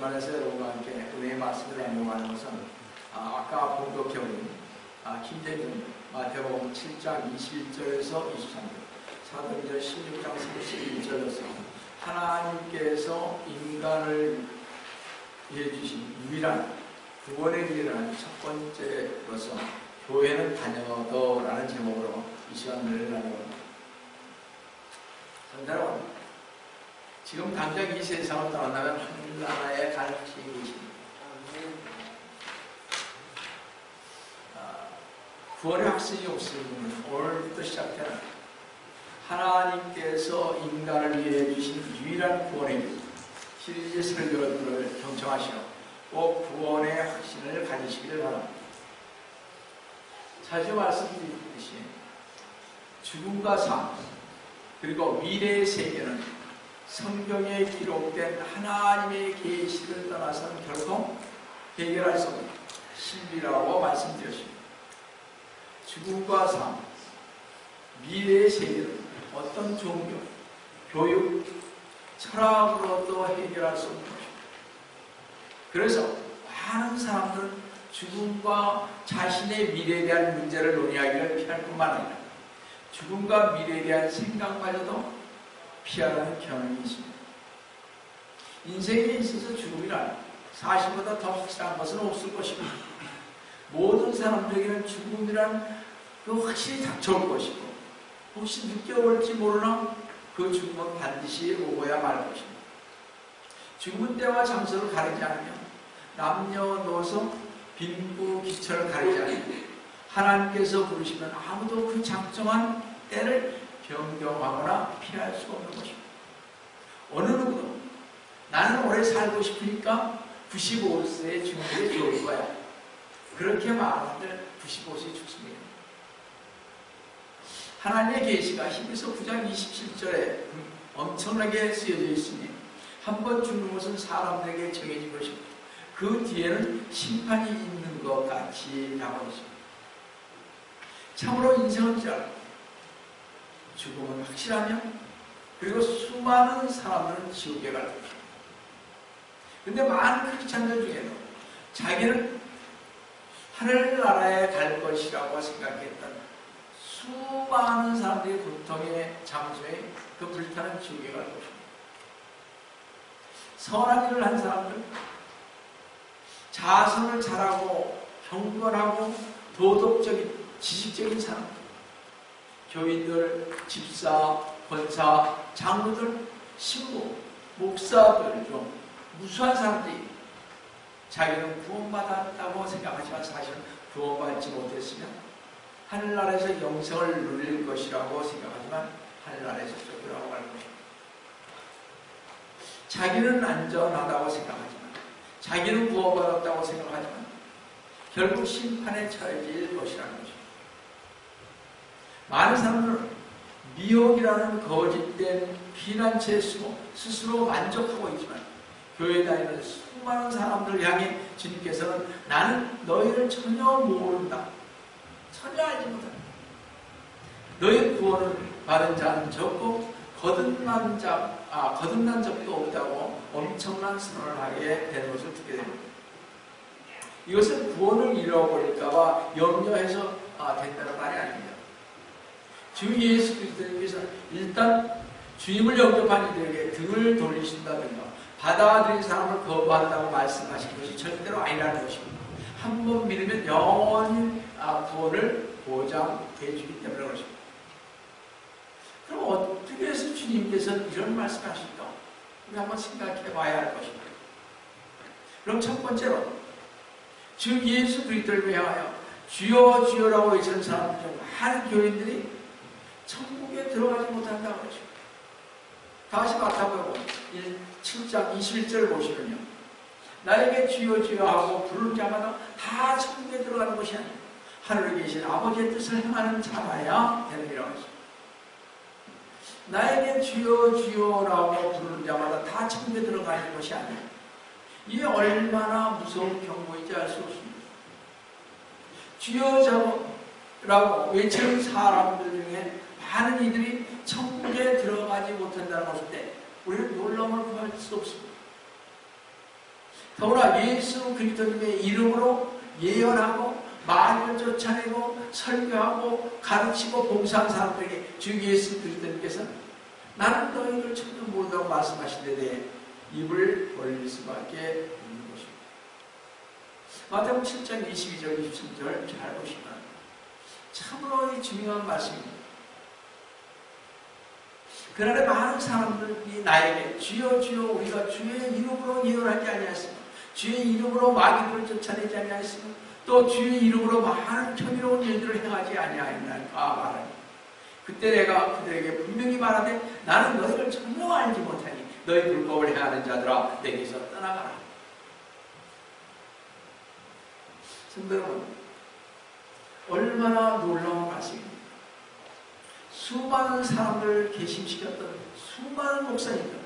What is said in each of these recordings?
주말에서 여러분과 함께 은혜의 말씀을 나누는 것은 아까 공독해온 김재준 마태복음 7장 21절에서 23절, 사도행전 16장 31절에서 하나님께서 인간을 위해 주신 유일한 구원의 길이라는 첫 번째로서 교회는 다녀도라는 제목으로 이 시간을 나누고 여러분, 지금 당장 이 세상을 떠난다면 하늘나라에 갈 길이 계십니다. 구원의 확신이 없으신 분은 오늘부터 시작되는 하나님께서 인간을 위해 주신 유일한 구원의 길, 시리즈 설교들을 경청하시고 꼭 구원의 확신을 가지시기를 바랍니다. 자주 말씀드리듯이 죽음과 삶 그리고 미래의 세계는 성경에 기록된 하나님의 계시를 떠나서는 결코 해결할 수 없는 신비라고 말씀드렸습니다. 죽음과 삶, 미래의 세계는 어떤 종교, 교육, 철학으로도 해결할 수 없는 것입니다. 그래서 많은 사람들은 죽음과 자신의 미래에 대한 문제를 논의하기를 피할 뿐만 아니라 죽음과 미래에 대한 생각마저도 피하라는 경향이 있습니다. 인생에 있어서 죽음이란 사실보다 더 확실한 것은 없을 것입니다. 모든 사람들에게는 죽음이란 그 확실히 닥쳐올 것이고 혹시 늦게 올지 모르나 그 죽음은 반드시 오고야 말 것입니다. 죽음은 때와 장소를 가리지 않으며 남녀노소 빈부귀천을 가리지 않으며 하나님께서 부르시면 아무도 그 작정한 때를 변경하거나 피할 수 없는 것입니다. 어느 누구도 나는 오래 살고 싶으니까 95세에 죽는 게 좋을 거야. 그렇게 말하는데 95세에 죽습니다. 하나님의 계시가 히브리서 9장 27절에 엄청나게 쓰여져 있으니 한 번 죽는 것은 사람들에게 정해진 것입니다. 그 뒤에는 심판이 있는 것 같이 나오고 있습니다. 참으로 인생은 짧고 죽음은 확실하며 그리고 수많은 사람들은 지옥에 갈 것입니다. 그런데 많은 크리스찬들 중에는 자기는 하늘나라에 갈 것이라고 생각했던 수많은 사람들이 고통의 장소에 그 불타는 지옥에 갈 것입니다. 선한 일을 한 사람들, 자선을 잘하고 경건하고 도덕적인 지식적인 사람들, 교인들, 집사, 권사, 장로들, 신부, 목사들 중 무수한 사람들이 자기는 구원받았다고 생각하지만 사실은 구원받지 못했으며 하늘나라에서 영생을 누릴 것이라고 생각하지만 하늘나라에서 쫓겨나고 갈 것입니다. 자기는 안전하다고 생각하지만 자기는 구원받았다고 생각하지만 결국 심판에 처해질 것이라는 것입니다. 많은 사람들은 미혹이라는 거짓된 피난처에 숨어 스스로 만족하고 있지만 교회 다니는 수많은 사람들을 향해 주님께서는 나는 너희를 전혀 모른다. 전혀 알지 못한다. 너희 구원을 받은 자는 적고 거듭난 적도 없다고 엄청난 선언을 하게 되는 것을 듣게 됩니다. 이것은 구원을 잃어버릴까봐 염려해서 된다는 말이 아닙니다. 주 예수 그리스도께서 일단 주님을 영접한 이들에게 등을 돌리신다든가 받아들인 사람을 거부한다고 말씀하신 것이 절대로 아니라는 것입니다. 한 번 믿으면 영원히 구원을 보장해 주기 때문에 그렇습니다. 그럼 어떻게 해서 주님께서는 이런 말씀을 하실까? 우리 한번 생각해 봐야 할 것입니다. 그럼 첫 번째로 주 예수 그리스도를 위하여 주여 주여라고 외치는 사람들 중 많은 교인들이 천국에 들어가지 못한다고 그러죠. 다시 마태복음 7장 21절을 보시면요. 나에게 주여 주여 하고 부르는 자마다 다 천국에 들어가는 것이 아니라 하늘에 계신 아버지의 뜻을 행하는 자라야 되느니라고 했습니다. 나에게 주여 주여라고 부르는 자마다 다 천국에 들어가는 것이 아니라 이게 얼마나 무서운 경고인지 알 수 없습니다. 주여라고 외치는 사람들 중에 많은 이들이 천국에 들어가지 못한다는 것일 때 우리는 놀라움을 구할 수 없습니다. 더구나 예수 그리스도님의 이름으로 예언하고 마귀를 쫓아내고 설교하고 가르치고 봉사한 사람들에게 주 예수 그리스도님께서 나는 너희를 전혀 모른다고 말씀하신 데 대해 입을 벌릴 수밖에 없는 것입니다. 마태복음 7장 22절 23절 잘 보시면 참으로 중요한 말씀입니다. 그날에 많은 사람들이 나에게 주여 주여 우리가 주의 이름으로 예언하지 아니하였으며 주의 이름으로 마귀들을 쫓아내지 아니하였으며 또 주의 이름으로 많은 경이로운 일들을 행하지 아니하였나이까 말하니 그때 내가 그들에게 분명히 말하되 나는 너희를 전혀 알지 못하니 너희 불법을 행하는 자들아 내게서 떠나가라. 성도 여러분, 얼마나 놀라운 말씀입니다. 수많은 사람들을 개심시켰던 수많은 목사님들,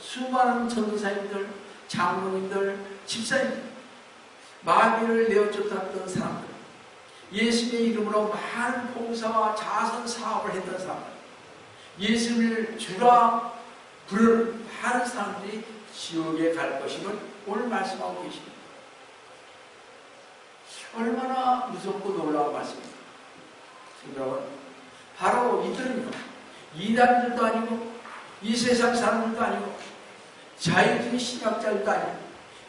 수많은 전도사님들, 장로님들, 집사님들, 마귀를 내어쫓았던 사람들, 예수님의 이름으로 많은 봉사와 자선 사업을 했던 사람들, 예수를 주라 부르는 많은 사람들이 지옥에 갈 것임을 오늘 말씀하고 계십니다. 얼마나 무섭고 놀라운 말씀입니다. 여러분, 바로 이들은요, 이단들도 아니고 이 세상 사람들도 아니고 자유주의 신학자들도 아니고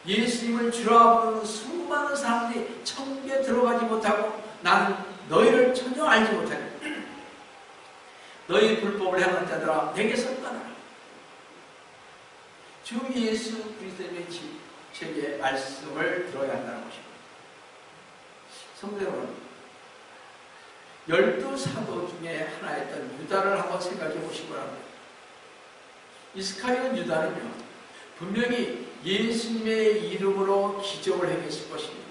예수님을 주라 부르는 수많은 사람들이 천국에 들어가지 못하고 나는 너희를 전혀 알지 못하니 너희 불법을 행하는 자들아 내게서 떠나라. 주 예수 그리스도의 제게 말씀을 들어야 한다는 것입니다. 성도 여러분, 12사도 중에 하나였던 유다를 한번 생각해 보시기 바랍니다. 이스카리온 유다는요, 분명히 예수님의 이름으로 기적을 행했을 것입니다.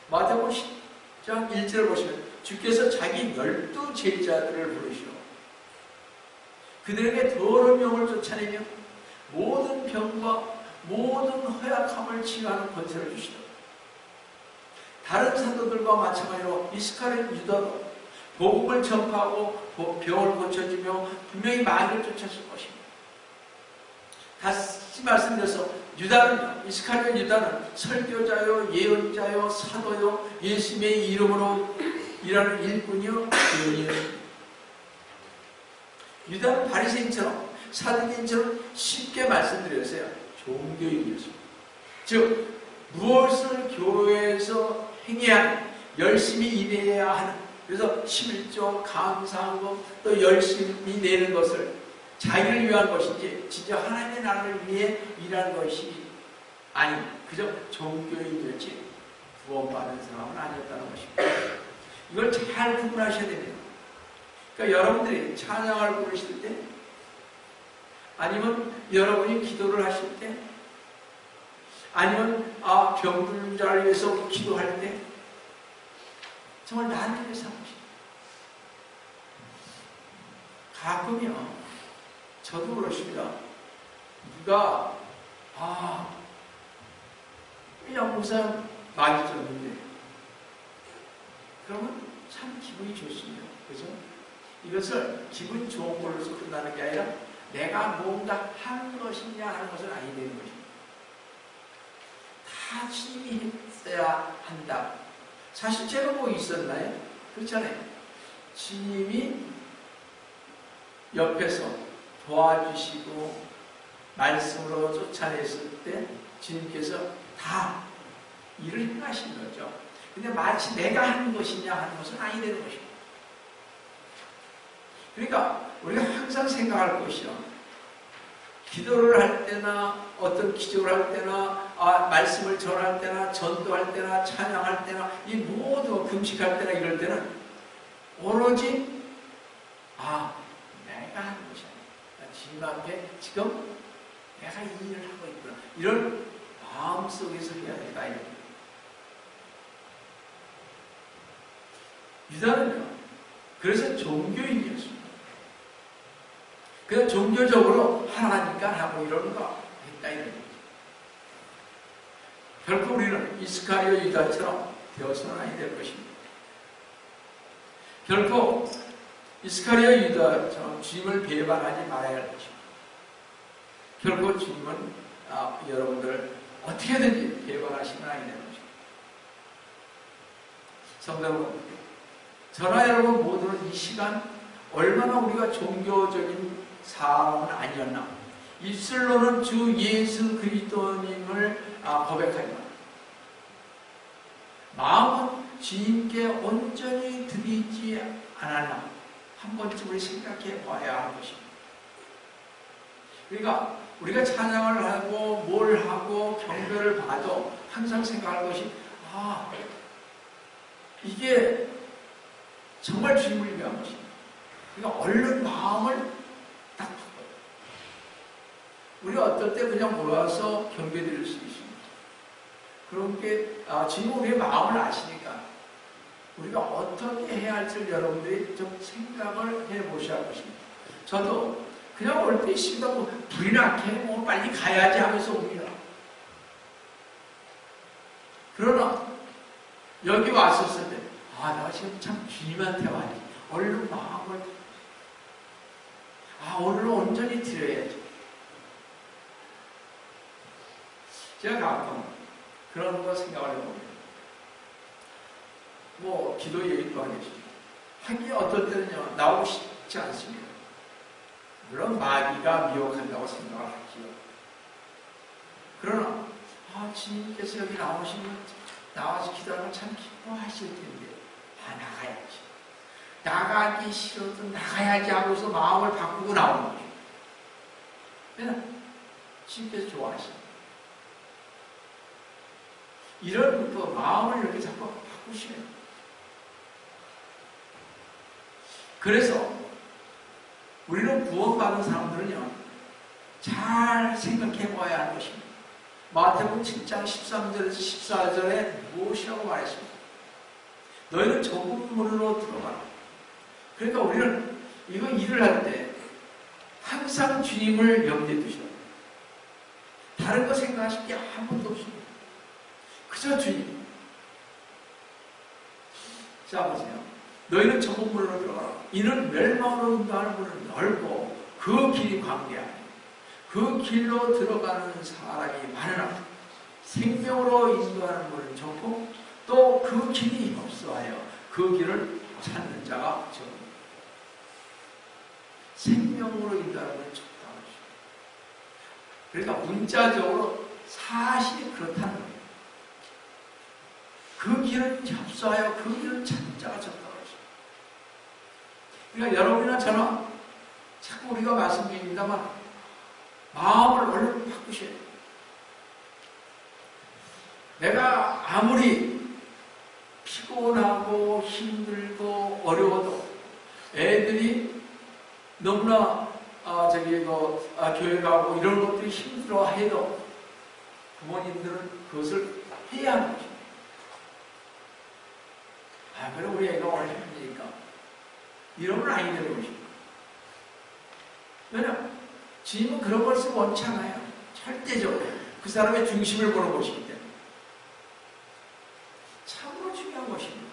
마태복음 10장 1절을 보시면 주께서 자기 12 제자들을 부르시오 그들에게 더러운 영을 쫓아내며 모든 병과 모든 허약함을 치유하는 권세를 주시더라. 다른 사도들과 마찬가지로 이스카리온 유다도 복음을 전파하고 병을 고쳐주며 분명히 마귀를 쫓았을 것입니다. 다시 말씀드려서 유다는, 이스카리온 유다는 설교자요, 예언자요, 사도요, 예수님의 이름으로 일하는 일꾼이요, 교인이요. 유다는 바리새인처럼 사두개인처럼 쉽게 말씀드렸어요. 종교인이었습니다. 즉 무엇을 교회에서 행해야 열심히 일해야 하는, 그래서 11조 감사하고 또 열심히 내는 것을 자기를 위한 것인지 진짜 하나님의 나라를 위해 일하는 것이 아닌 그저 종교인이었지 구원받은 사람은 아니었다는 것입니다. 이걸 잘 구분하셔야 됩니다. 그러니까 여러분들이 찬양을 부르실 때 아니면 여러분이 기도를 하실 때 아니면 병든 자를 위해서 기도할 때 정말 나를 위해서 하는 것입니다. 가끔요 저도 그렇습니다. 누가 그냥 목사 많이 졌는데 그러면 참 기분이 좋습니다. 그죠? 이것을 기분 좋은 걸로서 끝나는 게 아니라 내가 뭔가 하는 것이냐 하는 것을 알게 되는 것입니다. 다 주님이 했어야 한다. 사실 제가 뭐 있었나요? 그렇잖아요. 주님이 옆에서 도와주시고 말씀으로 쫓아냈을 때 주님께서 다 일을 행하신 거죠. 근데 마치 내가 하는 것이냐 하는 것은 아니 되는 것입니다. 그러니까 우리가 항상 생각할 것이요. 기도를 할 때나 어떤 기적을 할 때나 말씀을 전할 때나 전도할 때나 찬양할 때나 이 모두 금식할 때나 이럴 때는 오로지 내가 하는 것이 아니야. 주님 앞에 지금 내가 이 일을 하고 있구나. 이런 마음속에서 해야 된다. 유다는요. 그래서 종교인이었습니다. 그냥 종교적으로 하나니까 하고 이러는 거 했다 이런 거죠. 결코 우리는 이스카리오 유다처럼 되어서는 아니 될 것입니다. 결코 이스카리오 유다처럼 주님을 배반하지 말아야 할 것입니다. 결코 주님은 여러분들 어떻게든지 개발하시면 하게 되는 것입니다. 성도 여러분, 저나 여러분 모두는 이 시간 얼마나 우리가 종교적인 사람은 아니었나. 입술로는 주 예수 그리스도님을 고백하지만 마음은 주님께 온전히 드리지 않았나. 한 번쯤 우리 생각해 봐야 하는 것입니다. 그러니까 우리가 찬양을 하고 뭘 하고 경배를 봐도 항상 생각할 것이 이게 정말 주님을 위한 것입니다. 그러니까 얼른 마음을 딱 바꿔요. 우리가 어떨 때 그냥 모여서 경배 드릴 수 있습니다. 그런 게 주님은 우리의 마음을 아시니까 우리가 어떻게 해야 할지 여러분들이 좀 생각을 해보셔야 할 것입니다. 저도 그냥 올 때 있습니다. 불이 나게 빨리 가야지 하면서 옵니다. 그러나 여기 왔었을 때 내가 지금 참 주님한테 와야지. 얼른 마음을 오늘 온전히 드려야지. 제가 가끔 그런 거 생각을 해봅니다. 기도 얘기도 하겠습니다. 하기 어떨 때는요, 나오고 싶지 않습니다. 물론 마귀가 미혹한다고 생각을 하지요. 그러나 주님께서 여기 나와서 기도하면 참 기뻐하실 텐데 나가야지. 나가기 싫어도 나가야지 하고서 마음을 바꾸고 나오는 거죠. 왜냐면 주님께서 좋아하십니다. 이런 마음을 이렇게 자꾸 바꾸시면 돼요. 그래서 우리는 구원받은 사람들은요, 잘 생각해 봐야 하는 것입니다. 마태복음 7장 13절에서 14절에 무엇이라고 말했습니까? 너희는 좁은 문으로 들어가라. 그러니까 우리는 이거 일을 할 때 항상 주님을 염두에 두셔야 돼요. 다른 거 생각하실 게 아무것도 없습니다. 그저 주님. 자, 보세요. 너희는 좁은 문으로 들어가라. 이는 멸망으로 인도하는 문은 넓고 그 길이 광대하니 그 길로 들어가는 사람이 많으나 생명으로 인도하는 문은 좁고 또 그 길이 없어하여 그 길을 찾는 자가 적습니다. 생명으로 인도하는 문은 좁다는 것입니다. 그러니까 문자적으로 사실이 그렇다는 거예요. 그 길을 접수하여 그 길을 찾는 자가 적다는 것입니다. 그러니까 여러분이나 저나 자꾸 우리가 말씀드립니다만 마음을 얼른 바꾸셔야 돼요. 내가 아무리 피곤하고 힘들고 어려워도 애들이 너무나 교회 가고 이런 것들이 힘들어 해도 부모님들은 그것을 해야 하는 것입니다. 그럼 우리 애가 오늘 힘드니까 이러면 아니 되는 것입니다. 왜냐하면 주님은 그런 것을 원치 않아요. 절대적으로 그 사람의 중심을 보는 것이기 때문에 참으로 중요한 것입니다.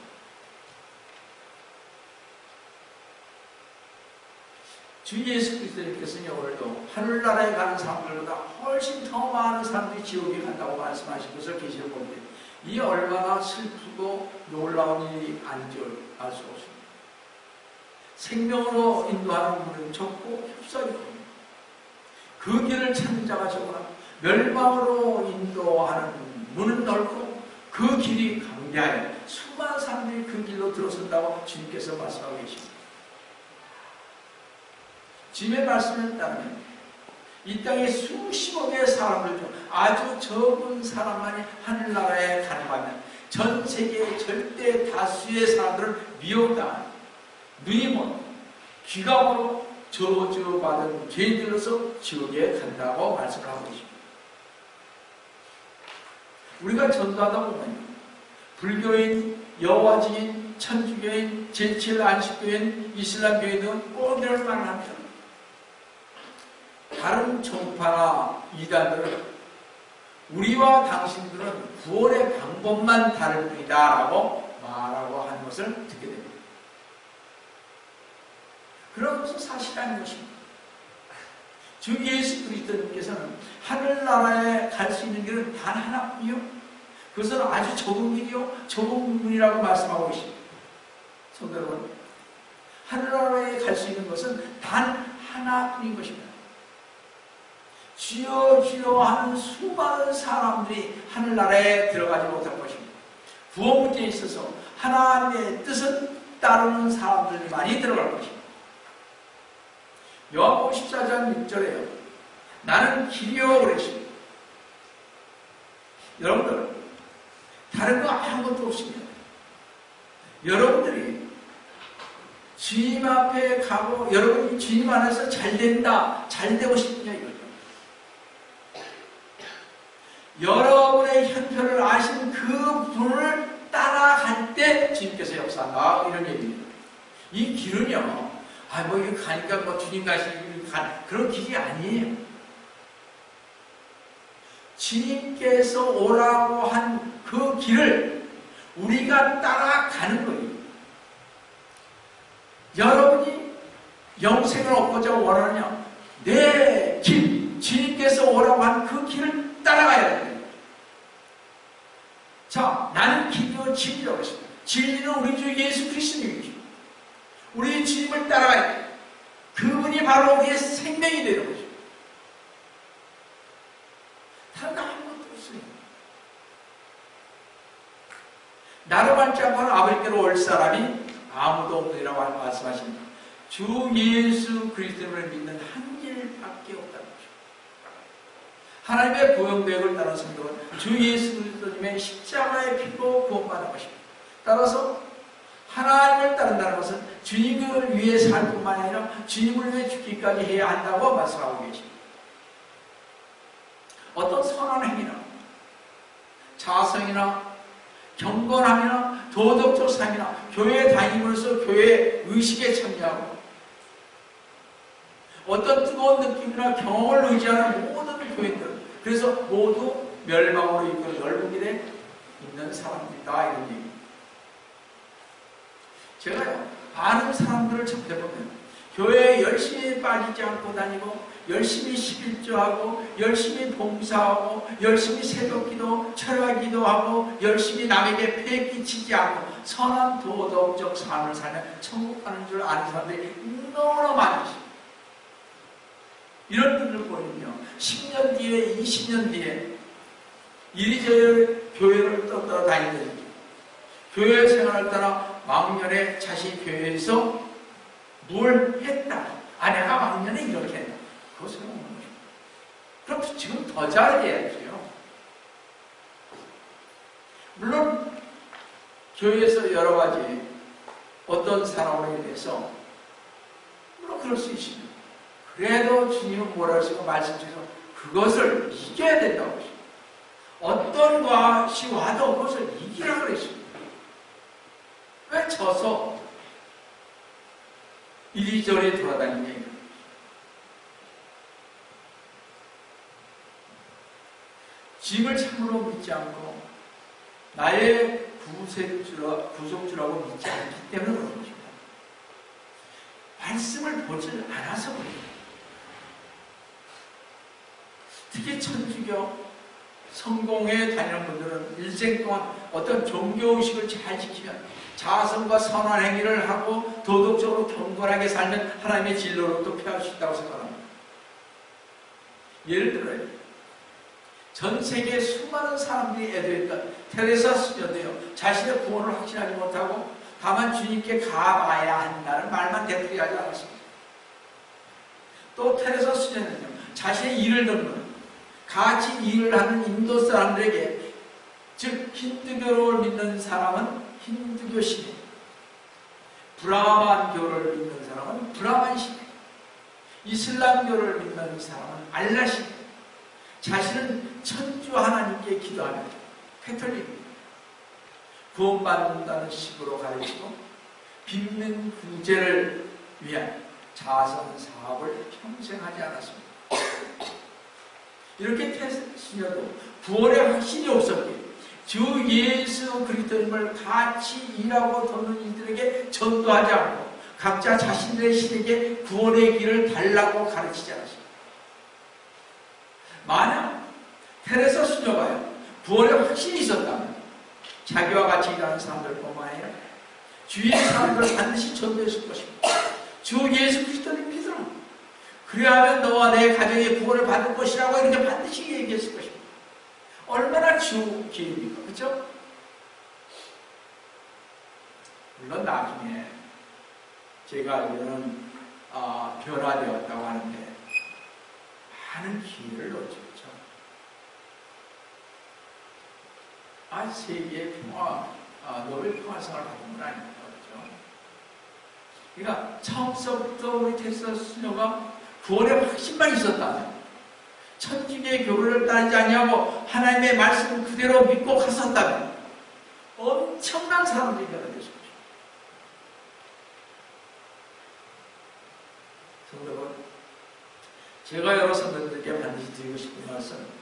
주 예수 그리스도님께서는 오늘도 하늘나라에 가는 사람들보다 훨씬 더 많은 사람들이 지옥에 간다고 말씀하신 것을 계시록 볼 때 이 얼마나 슬프고 놀라운 일이 아닌지 알 수 없습니다. 생명으로 인도하는 문은 좁고 협석이 큽니다. 그 길을 찾는 자가 적으나 멸망으로 인도하는 문은 넓고 그 길이 광대하여 수많은 사람들이 그 길로 들어선다고 주님께서 말씀하고 계십니다. 주님의 말씀에 따르면 이 땅에 수십억의 사람들 중 아주 적은 사람만이 하늘나라에 가능하면 전 세계의 절대 다수의 사람들을 미혹당하는 눈이 먼 귀가 멀어 저주받은 죄인들로서 지옥에 간다고 말씀을 하고 계십니다. 우리가 전도하다 보면 불교인, 여호와주인, 천주교인, 제7 안식교인, 이슬람교인 등 꼭 이런 말을 합니다. 다른 종파나 이단들은 우리와 당신들은 구원의 방법만 다를 뿐이다 라고 말하고 하는 것을 듣게 됩니다. 그런 것은 사실이 아닌 것입니다. 주 예수 그리스도님께서는 하늘나라에 갈 수 있는 길은 단 하나뿐이요. 그것은 아주 좁은 길이요, 좁은 문이라고 말씀하고 계십니다. 성도 여러분, 하늘나라에 갈 수 있는 것은 단 하나뿐인 것입니다. 주여 주여 하는 수많은 사람들이 하늘나라에 들어가지 못할 것입니다. 구원 문제에 있어서 하나님의 뜻을 따르는 사람들이 많이 들어갈 것입니다. 요한복음 14장 6절에요. 나는 길이요 그랬습니다. 여러분들, 다른 거 아무것도 없습니다. 여러분들이 주님 앞에 가고 여러분이 주님 안에서 잘 된다, 잘 되고 싶냐 이거죠. 여러분의 형편을 아신 그 분을 따라갈 때 주님께서 역사한다 이런 얘기입니다. 이 길은요, 뭐 이거 가니까 뭐 주님 가시는 그런 길이 아니에요. 주님께서 오라고 한 그 길을 우리가 따라가는 거예요. 여러분이 영생을 얻고자 원하느냐? 내 길, 주님께서 오라고 한 그 길을 따라가야 돼요. 자, 나는 길이요 진리라고 했습니다. 진리는 우리 주 예수 그리스도님이죠. 우리 주님을 따라가야 돼요. 그분이 바로 우리의 생명이 되는 거죠. 다른 거 아무것도 없어요. 나로 받지 않고는 아버지께로 올 사람이 아무도 없느니라고 말씀하십니다. 주 예수 그리스도를 믿는 한 길밖에 없다는 거죠. 하나님의 구원계획을 따른 성도는 주 예수 그리스도님의 십자가의 피로 구원받은 것입니다. 따라서 하나님을 따른다는 것은 주님을 위해 살 뿐만 아니라 주님을 위해 죽기까지 해야 한다고 말씀하고 계십니다. 어떤 선한 행위나 자성이나 경건함이나 도덕적 삶이나 교회에 다니면서 교회 의식에 참여하고 어떤 뜨거운 느낌이나 경험을 의지하는 모든 교인들, 그래서 모두 멸망으로 이끄는 넓은 길에 있는 사람들이다 이런 얘기입니다. 제가요, 많은 사람들을 접해보면 교회에 열심히 빠지지 않고 다니고 열심히 11조하고 열심히 봉사하고 열심히 새벽기도, 철야기도하고 열심히 남에게 폐 끼치지 않고 선한 도덕적 삶을 살면 천국 가는 줄 아는 사람들이 너무나 많이 있습니다. 이런 분들 보면요, 10년 뒤에 20년 뒤에 이리저리 교회를 떠다니는 교회 생활을 따라 망년에 자신이 교회에서 뭘 했다. 내가 망년에 이렇게 했다. 그것을 먹는 거죠. 그럼 지금 더 잘해야죠. 물론 교회에서 여러 가지 어떤 사람으로 인해서 물론 그럴 수 있습니다. 그래도 주님은 뭐라 하시고 말씀 중에서 그것을 이겨야 된다고 하십니다. 어떤 것이 와도 그것을 이기라고 그랬습니다. 왜 져서 이리저리 돌아다니냐. 주님을 참으로 믿지 않고 나의 구속주라고 믿지 않기 때문에 그런 것입니다. 말씀을 보지 않아서 그래요. 특히 천주교 성공에 다니는 분들은 일생 동안 어떤 종교의식을 잘 지키면 자성과 선한 행위를 하고 도덕적으로 경건하게 살면 하나님의 진로로부터 피할 수 있다고 생각합니다. 예를 들어요. 전 세계 수많은 사람들이 애도했던 테레사 수녀도요, 자신의 구원을 확신하지 못하고 다만 주님께 가봐야 한다는 말만 되풀이하지 않았습니다. 또 테레사 수녀는요, 자신의 일을 돕는 같이 일을 하는 인도 사람들에게, 즉 힌두교를 믿는 사람은 힌두교 신에, 브라만교를 믿는 사람은 브라만 신에, 이슬람교를 믿는 사람은 알라 신에, 자신은 천주 하나님께 기도하며 캐톨릭입니다. 구원받는다는 식으로 가르치고 빚는 구제를 위한 자선 사업을 평생 하지 않았습니다. 이렇게 태수녀도 구원의 확신이 없었기에 주 예수 그리스도님을 같이 일하고 돕는 이들에게 전도하지 않고 각자 자신들의 신에게 구원의 길을 달라고 가르치지 않았습니다. 만약 테레사 수녀가요 구원의 확신이 있었다면 자기와 같이 일하는 사람들뿐만 아니라 주위의 사람들을 반드시 전도했을 것입니다. 주 예수 그리스도를 믿으라. 그래야하면 너와 내 가정의 구원을 받을 것이라고 이렇게 반드시 얘기했을 것입니다. 얼마나 좋은 기회입니까? 그렇죠? 물론 나중에 제가 알기로는 변화되었다고 하는데 많은 기회를 놓쳤죠. 세계의 평화, 노벨 평화상을 받은 건 아닙니다. 그렇죠? 그러니까 처음서부터 우리 테레사 수녀가 구원의 확신만 있었다면, 천주교의 교리를 따르지 아니하고 하나님의 말씀을 그대로 믿고 갔었다면 엄청난 사람들이 변화됐을 것입니다. 성도분, 제가 여러 성도들에게 반드시 드리고 싶은 말씀,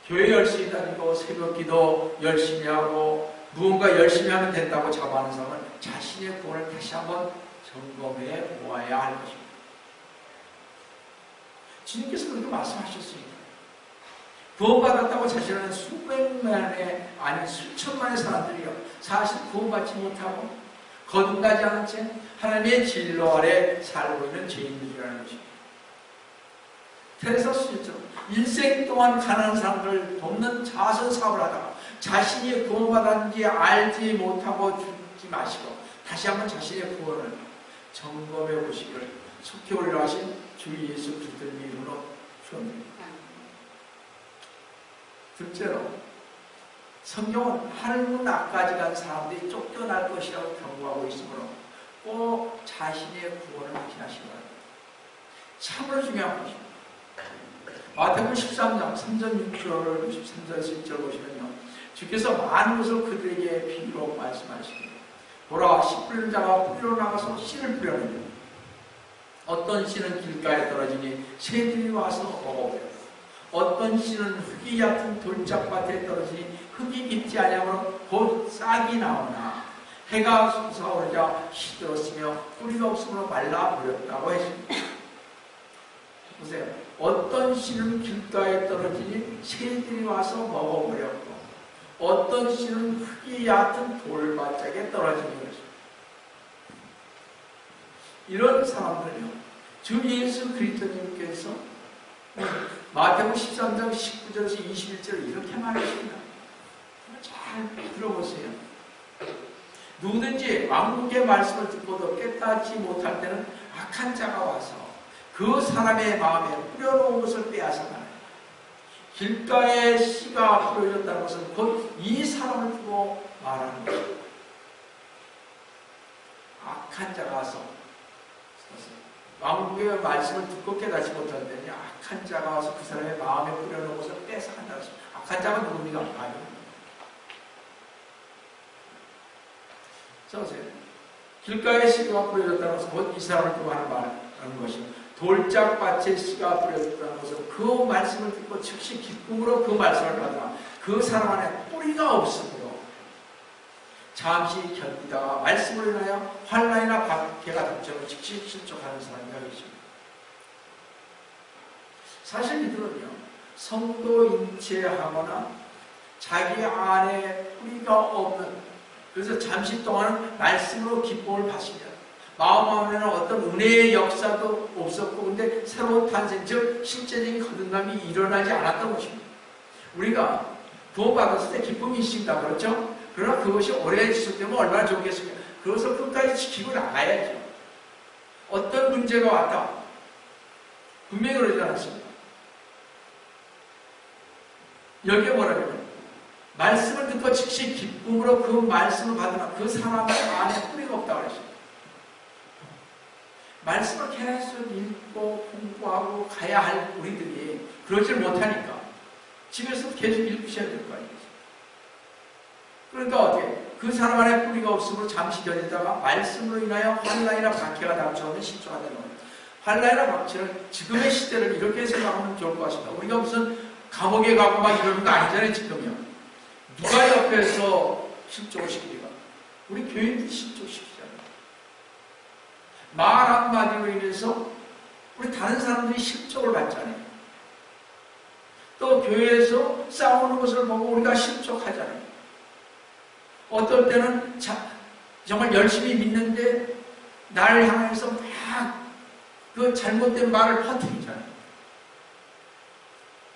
교회 열심히 다니고 새벽기도 열심히 하고 무언가 열심히 하면 된다고 자부하는 사람은 자신의 구원을 다시 한번 점검해 보아야 할 것입니다. 주님께서 그렇게 말씀하셨습니다. 구원받았다고 자신하는 수백만의 아니 수천만의 사람들이요 사실 구원받지 못하고 거듭나지 않은 채 하나님의 진로 아래 살고 있는 죄인들이라는 것입니다. 테레사 수녀처럼 일생 동안 가난한 사람들을 돕는 자선 사업을 하다가 자신이 구원받았는지 알지 못하고 죽지 마시고 다시 한번 자신의 구원을 점검해 보시기를 속히 올라가신 주 예수 그리스도의 이름으로 축원드립니다. 둘째로, 성경은 하늘문 앞까지 간 사람들이 쫓겨날 것이라고 경고하고 있으므로 꼭 자신의 구원을 확신하시기 바랍니다. 참으로 중요한 것입니다. 마태복음 13장 3절 6절을 13절에서 1절 보시면요, 주께서 많은 것을 그들에게 비유로 말씀하십니다. 보라, 씨 뿌리는 자가 뿌리로 나가서 씨를 뿌려내니 어떤 씨는 길가에 떨어지니 새들이 와서 먹어버렸고 어떤 씨는 흙이 얕은 돌짝밭에 떨어지니 흙이 깊지 아니하므로 곧 싹이 나오나 해가 솟아오르자 시들었으며 뿌리가 없으므로 말라버렸다고 했습니다. 보세요. 어떤 씨는 길가에 떨어지니 새들이 와서 먹어버렸고 어떤 씨는 흙이 얕은 돌바짝에 떨어지는 것입니다. 이런 사람들은요, 주 예수 그리스도님께서 마태복음 13장 19절에서 21절을 이렇게 말하십니다. 잘 들어보세요. 누구든지 왕국의 말씀을 듣고도 깨닫지 못할 때는 악한 자가 와서 그 사람의 마음에 뿌려놓은 것을 빼앗아가요. 길가에 씨가 뿌려졌다는 것은 곧 이 사람을 두고 말하는 것입니다. 악한 자가 와서 왕국의 말씀을 듣고 깨닫지 못할 때는 악한 자가 와서 그 사람의 마음에 뿌려놓은 것을 뺏어간다고 했습니다. 악한 자가 누굽니까? 아닙니다. 자, 보세요. 길가에 씨가 뿌려졌다는 것은 곧 이 사람을 두고 하는 것입니다. 돌짝밭에 씨가 뿌려졌다는 것은 그 말씀을 듣고 즉시 기쁨으로 그 말씀을 받으나 그 사람 안에 뿌리가 없으므로 잠시 견디다가 말씀을 인하여 환난이나 박해가 닥쳐서 즉시 실족하는 사람이 있습니다. 사실 이들은요, 성도 인체하거나 자기 안에 뿌리가 없는, 그래서 잠시 동안은 말씀으로 기쁨을 받습니다. 마음 안에는 어떤 은혜의 역사도 없었고 근데 새로운 탄생, 즉 실제적인 거듭남이 일어나지 않았던 것입니다. 우리가 구원받았을 때 기쁨이 있습니다. 그렇죠? 그러나 그것이 오래 지속되면 얼마나 좋겠습니까? 그것을 끝까지 지키고 나가야죠. 어떤 문제가 왔다. 분명히 그러지 않았습니다. 여기에 뭐라냐면 말씀을 듣고 즉시 기쁨으로 그 말씀을 받으면 그 사람 안에 뿌리가 없다고 그랬습니다. 말씀을 계속 읽고 공부하고 가야 할 우리들이 그러질 못하니까 집에서 계속 읽으셔야 될 거 아니겠어요? 그러니까 어떻게? 그 사람 안에 뿌리가 없으므로 잠시 견디다가 말씀으로 인하여 환난이나 박해가 닥쳐오면 실족가 되는 거예요. 환난이나 박해는 지금의 시대를 이렇게 생각하면 좋을 것 같습니다. 우리가 무슨 감옥에 가고 막 이러는 거 아니잖아요, 지금요. 누가 옆에서 실족을 시키니까? 우리 교인들이 실족시키잖아요. 말 한마디로 인해서 우리 다른 사람들이 실족을 받잖아요. 또 교회에서 싸우는 것을 보고 우리가 실족하잖아요. 어떨 때는 정말 열심히 믿는데 나를 향해서 막 그 잘못된 말을 퍼뜨리잖아요.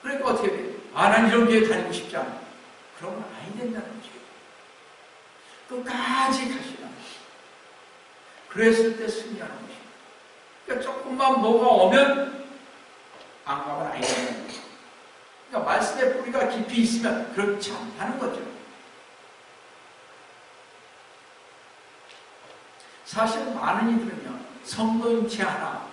그러니까 어떻게 돼요? 난 이런 교회 다니고 싶지 않아. 그러면 아니 된다는 거죠. 끝까지 가시라. 그랬을 때 승리하는 것이에요. 그러니까 조금만 뭐가 오면 안 가면 아니 된다는 거죠. 그러니까 말씀의 뿌리가 깊이 있으면 그렇지 않다는 거죠. 사실 많은 이들은요, 성도인체 하나,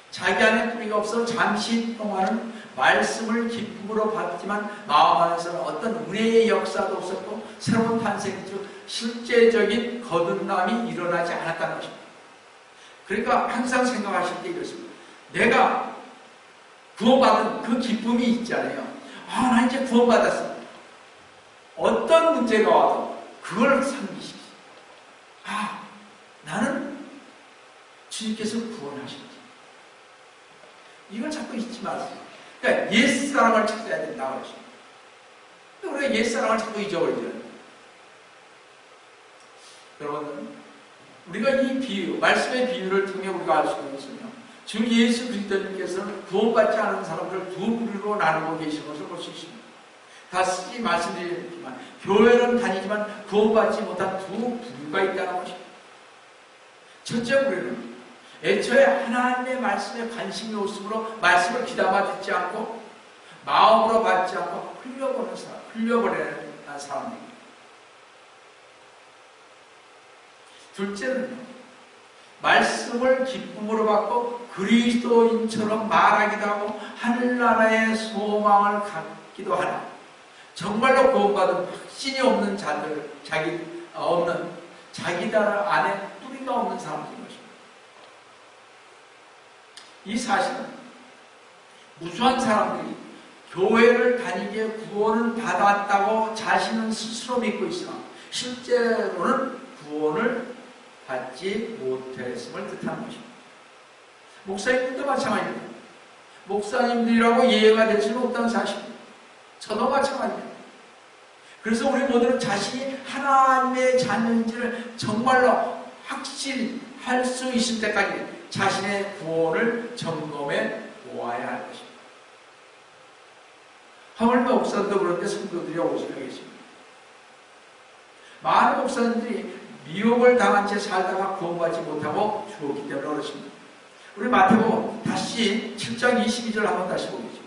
자기 안에 뿌리가 없어 잠시 동안은 말씀을 기쁨으로 받지만 마음 안에서는 어떤 은혜의 역사도 없었고 새로운 탄생 중 실제적인 거듭남이 일어나지 않았다는 것입니다. 그러니까 항상 생각하실 때 이렇습니다. 내가 구원받은 그 기쁨이 있잖아요. 나 이제 구원받았어. 어떤 문제가 와도 그걸 상기시키죠. 나는 주님께서 구원하시지. 이걸 자꾸 잊지 마세요. 그러니까 옛사람을 찾아야 된다고 그러십니다. 우리가 옛사람을 자꾸 잊어버리죠. 여러분, 우리가 이 비유, 말씀의 비유를 통해 우리가 알 수가 있으며 주 예수 그리스도님께서는 구원받지 않은 사람들을 두 부류로 나누고 계신 것을 볼 수 있습니다. 다시 말씀드리지만 교회는 다니지만 구원받지 못한 두 부류가 있다는 것입니다. 첫째 부류는 애초에 하나님의 말씀에 관심이 없으므로 말씀을 귀담아 듣지 않고 마음으로 받지 않고 흘려보는 사람, 흘려버리는 사람입니다. 둘째는 말씀을 기쁨으로 받고 그리스도인처럼 말하기도 하고 하늘나라의 소망을 갖기도 하나 정말로 구원받은 확신이 없는 자들, 자기들 안에 뿌리가 없는 사람들인 것입니다. 이 사실은 무수한 사람들이 교회를 다니기에 구원을 받았다고 자신은 스스로 믿고 있으나 실제로는 구원을 받지 못했음을 뜻하는 것입니다. 목사님들도 마찬가지입니다. 목사님들이라고 이해가 될 수는 없다는 사실입니다. 저도 마찬가지입니다. 그래서 우리 모두는 자신이 하나님의 자녀인지를 정말로 확신할 수 있을 때까지 자신의 구원을 점검해 보아야 할 것입니다. 하물며 목사도 그런데 성도들이 오직하겠습니다. 많은 목사님들이 미혹을 당한 채 살다가 구원받지 못하고 죽었기 때문에 그렇습니다. 우리 마태복음 다시 7장 22절 한번 다시 보겠습니다.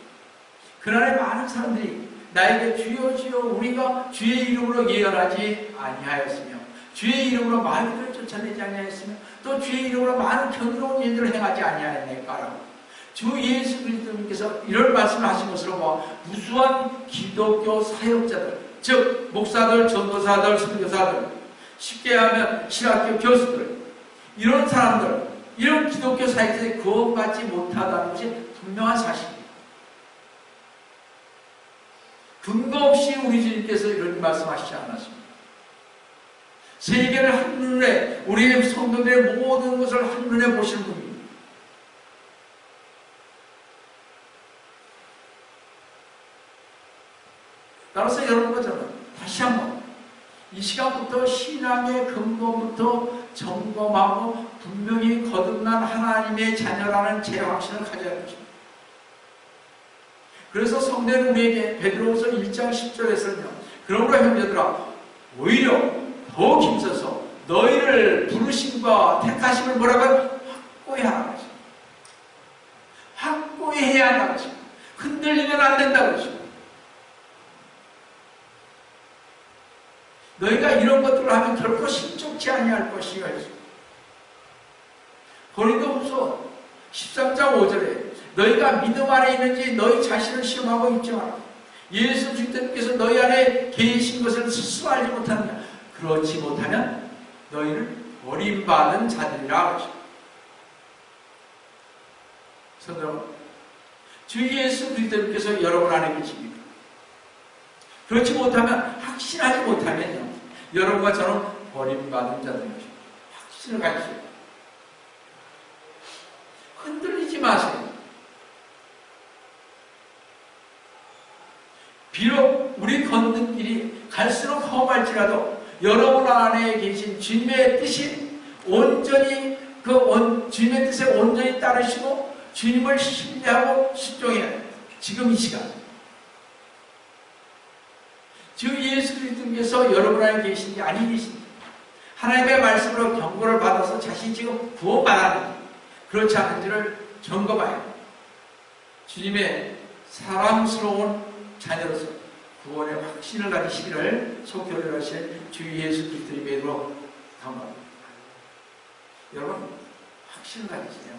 그날에 많은 사람들이 나에게 주여 주여 우리가 주의 이름으로 예언하지 아니하였으며 주의 이름으로 마귀를 쫓아내지 아니하였으며 또 주의 이름으로 많은 경이로운 일들을 행하지 아니하였나이까라고 주 예수 그리스도님께서 이런 말씀을 하신 것으로 봐 무수한 기독교 사역자들 즉 목사들, 전도사들, 선교사들 쉽게 하면 신학교 교수들 이런 사람들 이런 기독교 사역자들이 구원받지 못하다는 것이 분명한 사실입니다. 근거 없이 우리 주님께서 이런 말씀하시지 않았습니다. 세계를 한눈에 우리 성도들의 모든 것을 한눈에 보시는 분입니다. 따라서 여러분과 저는 다시 한번 이 시간부터 신앙의 근본부터 점검하고 분명히 거듭난 하나님의 자녀라는 제 확신을 가져야 할 것입니다. 그래서 성대는 우리에게 베드로후서 1장 10절에서는요. 그러므로 형제들아 오히려 더 힘써서 너희를 부르심과 택하심을 뭐라고요? 확고히 하라고 하십니다. 확고히 해야 한다고 하십니다. 흔들리면 안 된다고 하십니다. 너희가 이런 것들을 하면 결코 신족치 아니할 것이가 있습니다. 고린도후서 13장 5절에 너희가 믿음 안에 있는지 너희 자신을 시험하고 있지 마라. 예수 그리스도께서 너희 안에 계신 것을 스스로 알지 못하느냐. 그렇지 못하면 너희를 버림받은 자들이라 하십니다. 여러분, 주 예수 그리스도께서 여러분 안에 계십니다. 그렇지 못하면 확신하지 못하면요. 여러분과 저는 버림받은 자들인 것입니다. 확신을 가지세요. 흔들리지 마세요. 비록 우리 걷는 길이 갈수록 험할지라도 여러분 안에 계신 주님의 뜻이 온전히 주님의 뜻에 온전히 따르시고 주님을 신뢰하고 순종해야 합니다. 지금 이 시간 주 예수 그리스도께서 여러분 안에 계신지 아니 계신지 하나님의 말씀으로 경고를 받아서 자신이 지금 구원받았는지 그렇지 않은지를 점검해야 합니다. 주님의 사랑스러운 자녀로서 구원의 확신을 가지시기를 속결을 하실 주 예수 그리스도의 이름으로 감사합니다. 여러분 확신을 가지세요.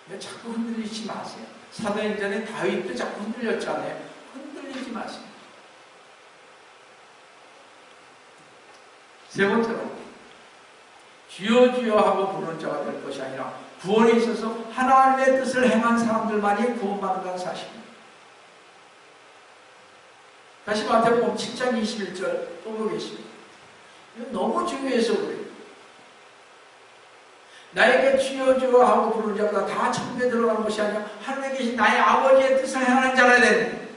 왜 자꾸 흔들리지 마세요. 사도행전에 다윗도 자꾸 흔들렸잖아요. 흔들리지 마세요. 세 번째로 주여 주여 하고 부르는 자가 될 것이 아니라 구원에 있어서 하나님의 뜻을 행한 사람들만이 구원받는다는 사실입니다. 다시 마태복음 7장 21절 또 보겠습니다. 이거 너무 중요해서 그래요. 나에게 주여 주여 하고 부르는 자보다 다 천국에 들어가는 것이 아니라 하늘에 계신 나의 아버지의 뜻을 행하는 자라 되는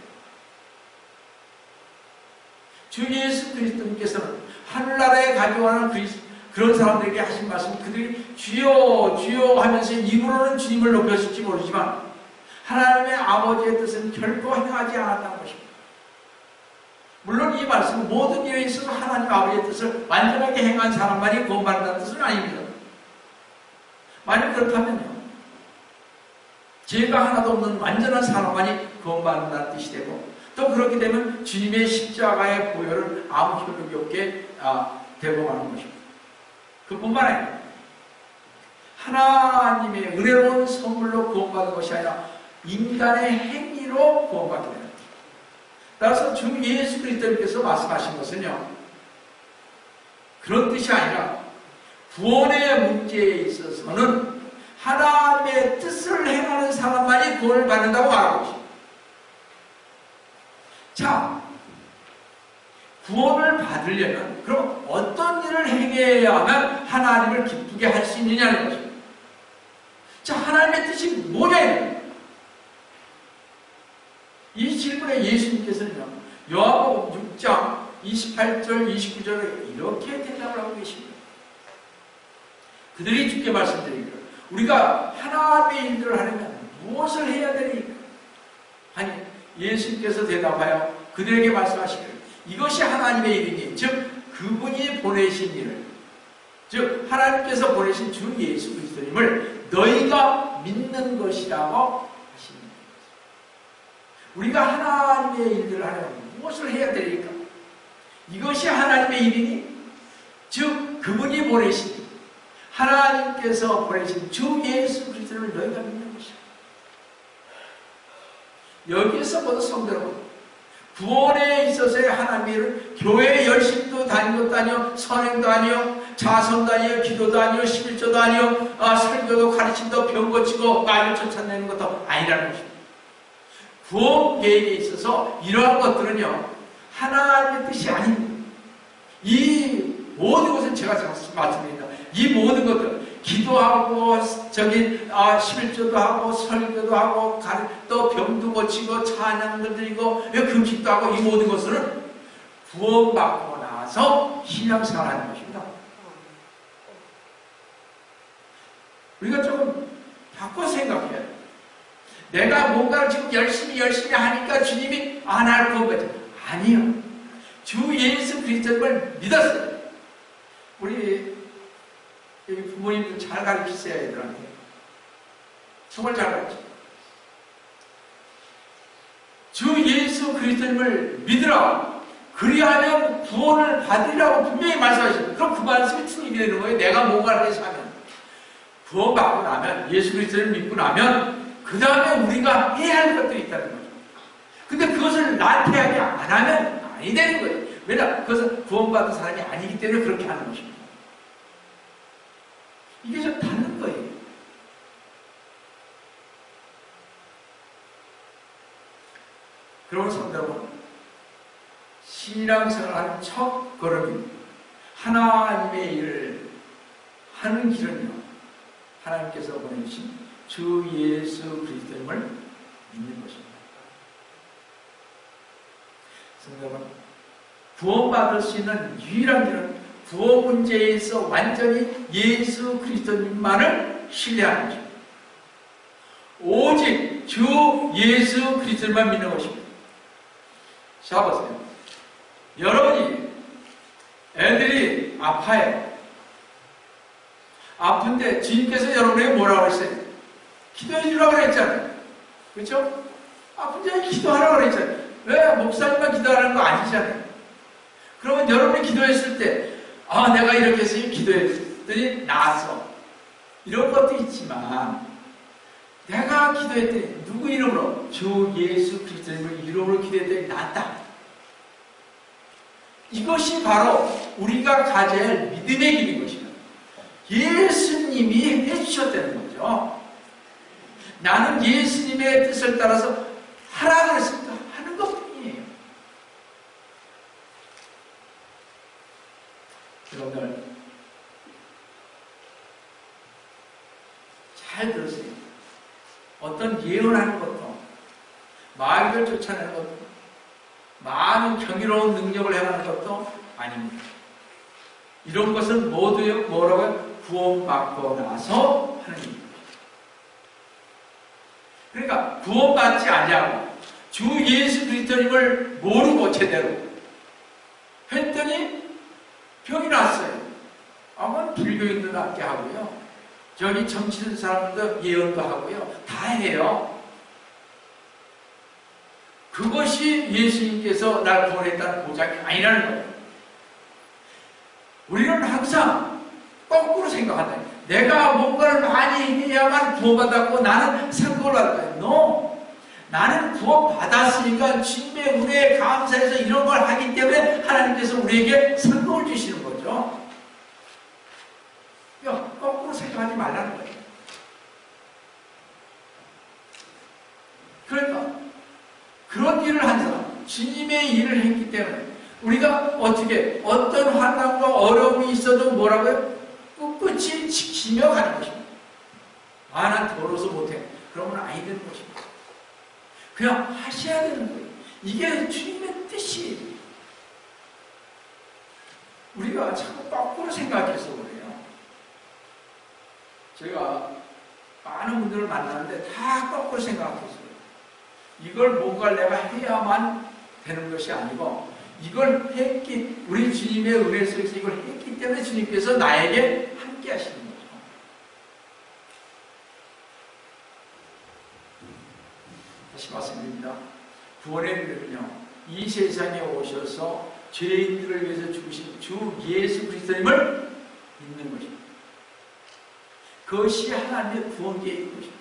주 예수 그리스도님께서는 하늘나라에 가져가는 그런 사람들에게 하신 말씀, 그들이 주여 주여 하면서 입으로는 주님을 높였을지 모르지만 하나님의 아버지의 뜻은 결코 행하지 않았다는 것입니다. 물론 이 말씀은 모든 일에 있어서 하나님 아버지의 뜻을 완전하게 행한 사람만이 구원받는다는 뜻은 아닙니다. 만약 그렇다면요, 죄가 하나도 없는 완전한 사람만이 구원받는다는 뜻이 되고, 또 그렇게 되면 주님의 십자가의 보혈은 아무 효력이 없게 되고 마는 것입니다. 그뿐만 아니라 하나님의 은혜로운 선물로 구원받은 것이 아니라 인간의 행위로 구원받게 됩니다. 따라서 주 예수 그리스도님께서 말씀하신 것은요, 그런 뜻이 아니라 구원의 문제에 있어서는 하나님의 뜻을 행하는 사람만이 구원을 받는다고 말하고 있습니다. 자, 구원을 받으려면 그럼 어떤 일을 행해야만 하나님을 기쁘게 할 수 있느냐는 것입니다. 자, 하나님의 뜻이 뭐냐? 이 질문에 예수님께서는요, 요한복음 6장 28절 29절에 이렇게 대답을 하고 계십니다. 그들이 주께 말씀드리기를 우리가 하나님의 일들을 하려면 무엇을 해야 되니까? 아니, 예수님께서 대답하여 그들에게 말씀하시기를 이것이 하나님의 일이니, 즉 그분이 보내신 일을, 즉 하나님께서 보내신 주 예수 그리스도님을 너희가 믿는 것이라고 하십니다. 우리가 하나님의 일들을 하려면 무엇을 해야 되니까? 이것이 하나님의 일이니, 즉 그분이 보내신, 하나님께서 보내신 주 예수 그리스도를 너희가 믿는 것이야. 여기에서 모두 성도 여러분, 구원에 있어서의 하나님의 일은 교회 열심도 다닌 것도 아니요, 선행도 아니요, 자선도 아니요, 기도도 아니요, 11조도 아니요, 설교도 가르침도 병 고치고 말을 쫓아내는 것도 아니라는 것입니다. 구원 계획에 있어서 이러한 것들은요, 하나님의 뜻이 아닙니다. 이 모든 것은 제가 말씀드립니다. 이 모든 것들, 기도하고 11조도 하고 설교도 하고 또 병도 고치고 찬양도 드리고 금식도 하고, 이 모든 것은 구원받고 나서 신앙생활하는 것입니다. 우리가 조금 바꿔 생각해야 돼요. 내가 뭔가를 지금 열심히 하니까 주님이 안 할 거거든요. 아니요. 주 예수 그리스도를 믿었어요. 우리 부모님들 잘 가르치세요, 애들한테. 정말 잘 가르치세요. 주 예수 그리스도님을 믿으라. 그리하면 구원을 받으리라고 분명히 말씀하셨어요. 그럼 그 말씀이 충족이 되는 거예요. 내가 뭔가를 해서 하면. 구원받고 나면, 예수 그리스도를 믿고 나면 그 다음에 우리가 해야 할 것들이 있다는 거죠. 근데 그것을 나태하게 안 하면 아니 되는 거예요. 왜냐? 그것은 구원받은 사람이 아니기 때문에 그렇게 하는 것입니다. 이게 좀 다른 거예요. 그러면 성도 여러분, 신앙생활하는 첫 걸음이 하나님의 일을 하는 길은요, 하나님께서 보내주신 주 예수 그리스도님을 믿는 것입니다. 성도는 구원받을 수 있는 유일한 길은 구원 문제에 있어 완전히 예수 그리스도님만을 신뢰하는 것입니다. 오직 주 예수 그리스도만 믿는 것입니다. 자 보세요. 여러분이 애들이 아파요. 아픈데 주님께서 여러분에게 뭐라고 했어요? 기도해 주라고 그랬잖아요. 그렇죠? 아픈데 기도하라고 그랬잖아요. 왜? 목사님만 기도하라는 거 아니잖아요. 그러면 여러분이 기도했을 때 내가 이렇게 해서 기도했더니 나았어. 이런 것도 있지만 내가 기도했더니 누구 이름으로? 주 예수 그리스도님을 이름으로 기도했더니 낫다. 이것이 바로 우리가 가져야 할 믿음의 길인 것입니다. 예수님이 해주셨다는 거죠. 나는 예수님의 뜻을 따라서 하라고 했습니다. 하는 것뿐이에요. 여러분들 잘 들으세요. 어떤 예언하는 것도 마귀를 쫓아내는 것도 많은 경이로운 능력을 행하는 것도 아닙니다. 이런 것은 모두요 뭐라고요? 구원받고 나서 하는 일입니다. 그러니까 구원받지 않냐고 주 예수 그리스도님을 모르고 제대로 했더니 병이 났어요. 아마 불교인도 낫게 하고요. 저기 정치는 사람도 예언도 하고요. 다 해요. 그것이 예수님께서 날 구원했다는 보장이 아니라는 거예요. 우리는 항상 거꾸로 생각한다. 내가 뭔가를 많이 해야만 구원받았고 나는 상급을 받을 거야. No. 나는 구원받았으니까 주님의 은혜에 감사해서 이런 걸 하기 때문에 하나님께서 우리에게 상급을 주시는 거죠. 거꾸로 생각하지 말라는 거예요. 그러니까 그런 일을 한 사람, 주님의 일을 했기 때문에 우리가 어떤 환난과 어려움이 있어도 뭐라고요? 끝끝이 지키며 가는 것입니다. 난 더러워서 못해. 그러면 아니 되는 것입니다. 그냥 하셔야 되는 거예요. 이게 주님의 뜻이에요. 우리가 자꾸 거꾸로 생각해서 그래요. 제가 많은 분들을 만나는데 다 거꾸로 생각했어요. 이걸 뭔가 내가 해야만 되는 것이 아니고 이걸 했기, 우리 주님의 은혜 속에서 이걸 했기 때문에 주님께서 나에게 함께 하시는 거죠. 다시 말씀드립니다. 구원의 은혜는요, 이 세상에 오셔서 죄인들을 위해서 죽으신 주 예수 그리스도님을 믿는 것입니다. 그것이 하나님의 구원 계획인 것입니다.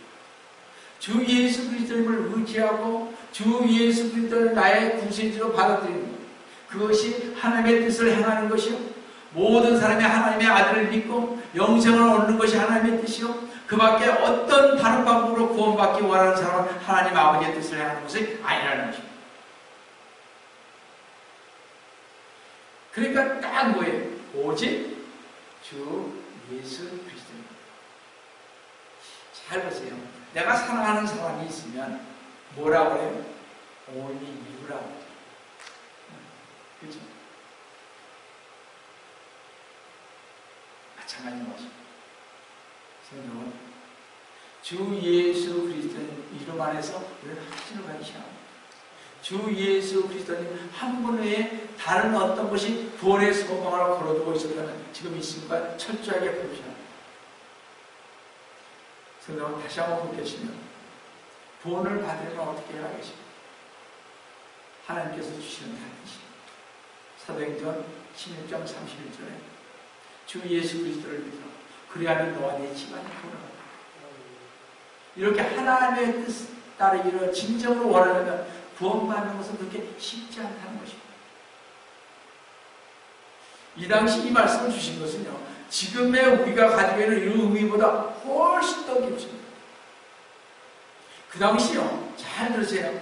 주 예수 그리스도님을 의지하고 주 예수 그리스도를 나의 구세주로 받아들이는 것, 그것이 하나님의 뜻을 행하는 것이요, 모든 사람이 하나님의 아들을 믿고 영생을 얻는 것이 하나님의 뜻이요, 그 밖에 어떤 다른 방법으로 구원받기 원하는 사람은 하나님 아버지의 뜻을 행하는 것이 아니라는 것입니다. 그러니까 딱 뭐예요? 오직 주 예수 그리스도입니다. 잘 보세요. 내가 사랑하는 사람이 있으면 뭐라고 해요? only you라고. 그렇죠? 마찬가지인 것입니다. 성경은 주 예수 그리스도님 이름 안에서 우리는 확신을 가지셔야 합니다. 주 예수 그리스도님 한 분 외에 다른 어떤 것이 구원의 소망을 걸어두고 있었다면 지금 이 순간 철저하게 보셔야 합니다. 성경은 다시 한번 묻겠습니다. 구원을 받으려면 어떻게 해야 하겠습니까? 하나님께서 주시는 답이십니다. 사도행전 16장 31절에 주 예수 그리스도를 믿어 그리하면 너와 내 집안이 구원을 받는다. 이렇게 하나님의 뜻 따르기를 진정으로 원하려면 구원받는 것은 그렇게 쉽지 않다는 것입니다. 이 당시 이 말씀을 주신 것은요, 지금의 우리가 가지고 있는 이 의미보다 훨씬 더 깊습니다. 그 당시요, 잘 들으세요.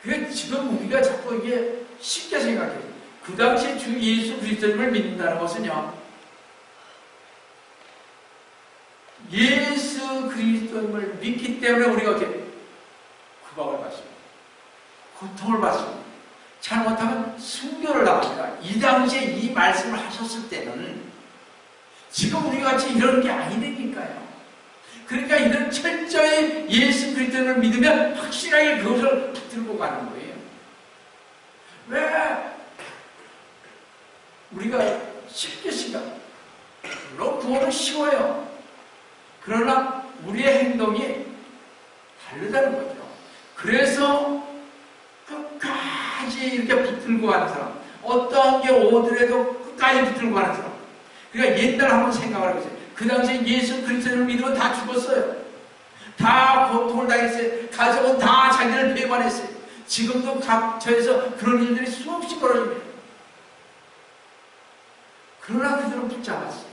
그게 지금 우리가 자꾸 이게 쉽게 생각해요. 그 당시에 주 예수 그리스도님을 믿는다는 것은요, 예수 그리스도님을 믿기 때문에 우리가 어떻게 구박을 받습니다. 고통을 받습니다. 잘못하면 순교를 당합니다. 이 당시에 이 말씀을 하셨을 때는 지금 우리 같이 이런 게 아니니까요. 그러니까 이런 철저히 예수 그리스도를 믿으면 확실하게 그것을 붙들고 가는 거예요. 왜? 우리가 쉽게 생각, 물론 구원은 쉬워요. 그러나 우리의 행동이 다르다는 거죠. 그래서 끝까지 이렇게 붙들고 가는 사람, 어떠한 게 오더라도 끝까지 붙들고 가는 사람. 그러니까 옛날 한번 생각을 해보세요. 그 당시에 예수 그리스도를 믿으면 다 죽었어요. 다 고통을 당했어요. 가족은 다 자기를 배반했어요. 지금도 각처에서 그런 일들이 수없이 벌어집니다. 그러나 그들은 붙잡았어요.